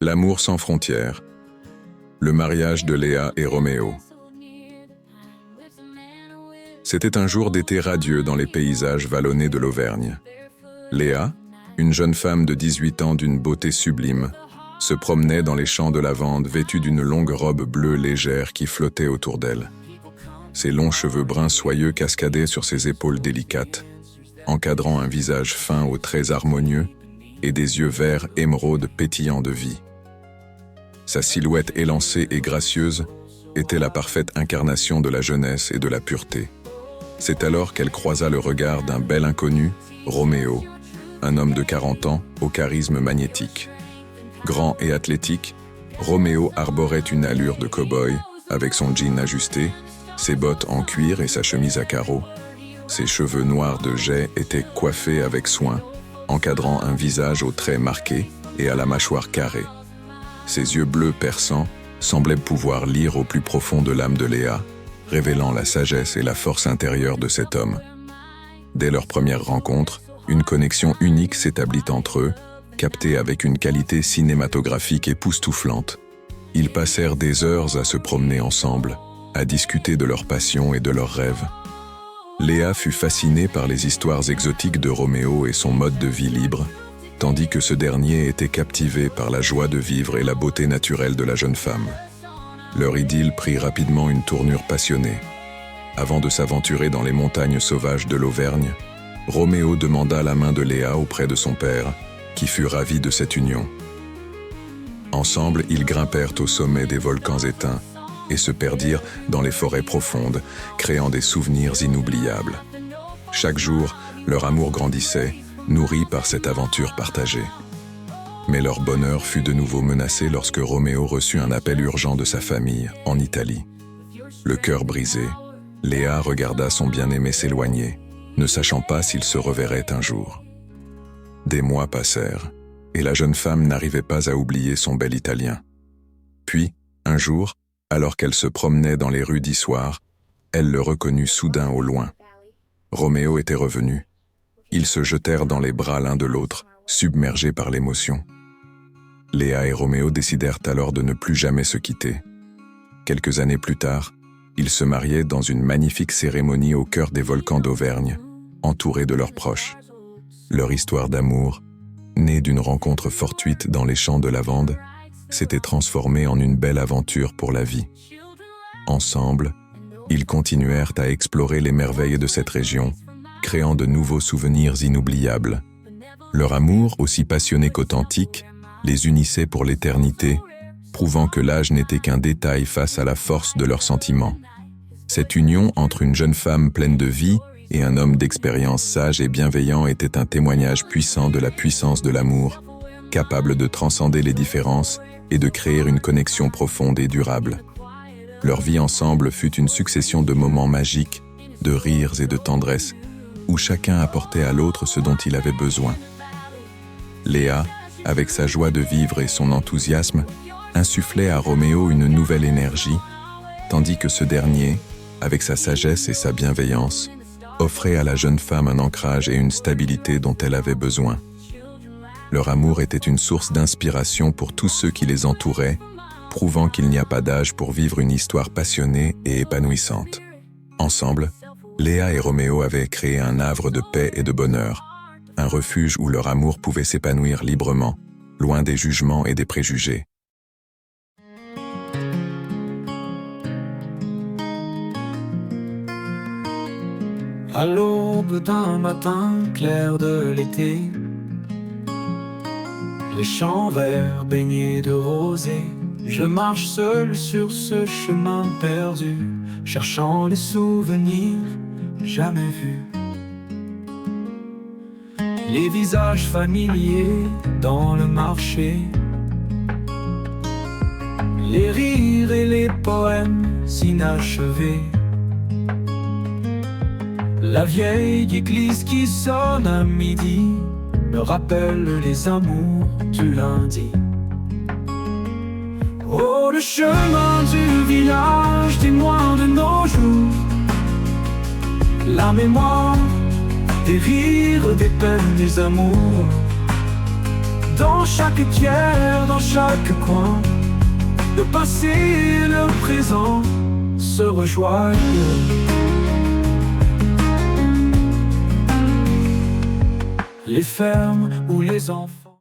L'amour sans frontières. Le mariage de Léa et Roméo. C'était un jour d'été radieux dans les paysages vallonnés de l'Auvergne. Léa, une jeune femme de 18 ans d'une beauté sublime, se promenait dans les champs de lavande vêtue d'une longue robe bleue légère qui flottait autour d'elle. Ses longs cheveux bruns soyeux cascadaient sur ses épaules délicates, encadrant un visage fin aux traits harmonieux et des yeux verts émeraude pétillants de vie. Sa silhouette élancée et gracieuse était la parfaite incarnation de la jeunesse et de la pureté. C'est alors qu'elle croisa le regard d'un bel inconnu, Roméo, un homme de 40 ans au charisme magnétique. Grand et athlétique, Roméo arborait une allure de cow-boy avec son jean ajusté, ses bottes en cuir et sa chemise à carreaux. Ses cheveux noirs de jais étaient coiffés avec soin, encadrant un visage aux traits marqués et à la mâchoire carrée. Ses yeux bleus perçants semblaient pouvoir lire au plus profond de l'âme de Léa, révélant la sagesse et la force intérieure de cet homme. Dès leur première rencontre, une connexion unique s'établit entre eux, captée avec une qualité cinématographique époustouflante. Ils passèrent des heures à se promener ensemble, à discuter de leurs passions et de leurs rêves. Léa fut fascinée par les histoires exotiques de Roméo et son mode de vie libre, tandis que ce dernier était captivé par la joie de vivre et la beauté naturelle de la jeune femme. Leur idylle prit rapidement une tournure passionnée. Avant de s'aventurer dans les montagnes sauvages de l'Auvergne, Roméo demanda la main de Léa auprès de son père, qui fut ravi de cette union. Ensemble, ils grimpèrent au sommet des volcans éteints et se perdirent dans les forêts profondes, créant des souvenirs inoubliables. Chaque jour, leur amour grandissait, nourri par cette aventure partagée. Mais leur bonheur fut de nouveau menacé lorsque Roméo reçut un appel urgent de sa famille, en Italie. Le cœur brisé, Léa regarda son bien-aimé s'éloigner, ne sachant pas s'il se reverrait un jour. Des mois passèrent, et la jeune femme n'arrivait pas à oublier son bel Italien. Puis, un jour, alors qu'elle se promenait dans les rues d'Issoire, elle le reconnut soudain au loin. Roméo était revenu. Ils se jetèrent dans les bras l'un de l'autre, submergés par l'émotion. Léa et Roméo décidèrent alors de ne plus jamais se quitter. Quelques années plus tard, ils se mariaient dans une magnifique cérémonie au cœur des volcans d'Auvergne, entourés de leurs proches. Leur histoire d'amour, née d'une rencontre fortuite dans les champs de lavande, s'était transformée en une belle aventure pour la vie. Ensemble, ils continuèrent à explorer les merveilles de cette région, créant de nouveaux souvenirs inoubliables. Leur amour, aussi passionné qu'authentique, les unissait pour l'éternité, prouvant que l'âge n'était qu'un détail face à la force de leurs sentiments. Cette union entre une jeune femme pleine de vie et un homme d'expérience sage et bienveillant était un témoignage puissant de la puissance de l'amour, capable de transcender les différences et de créer une connexion profonde et durable. Leur vie ensemble fut une succession de moments magiques, de rires et de tendresse, où chacun apportait à l'autre ce dont il avait besoin. Léa, avec sa joie de vivre et son enthousiasme, insufflait à Roméo une nouvelle énergie, tandis que ce dernier, avec sa sagesse et sa bienveillance, offrait à la jeune femme un ancrage et une stabilité dont elle avait besoin. Leur amour était une source d'inspiration pour tous ceux qui les entouraient, prouvant qu'il n'y a pas d'âge pour vivre une histoire passionnée et épanouissante. Ensemble, Léa et Roméo avaient créé un havre de paix et de bonheur, un refuge où leur amour pouvait s'épanouir librement, loin des jugements et des préjugés. À l'aube d'un matin clair de l'été, les champs verts baignés de rosée, je marche seul sur ce chemin perdu, cherchant les souvenirs jamais vus. Les visages familiers dans le marché, les rires et les poèmes inachevés. La vieille église qui sonne à midi me rappelle les amours du lundi. Oh, le chemin du village témoin de nos jours, la mémoire des rires, des peines, des amours. Dans chaque pierre, dans chaque coin, le passé et le présent se rejoignent. Les fermes où les enfants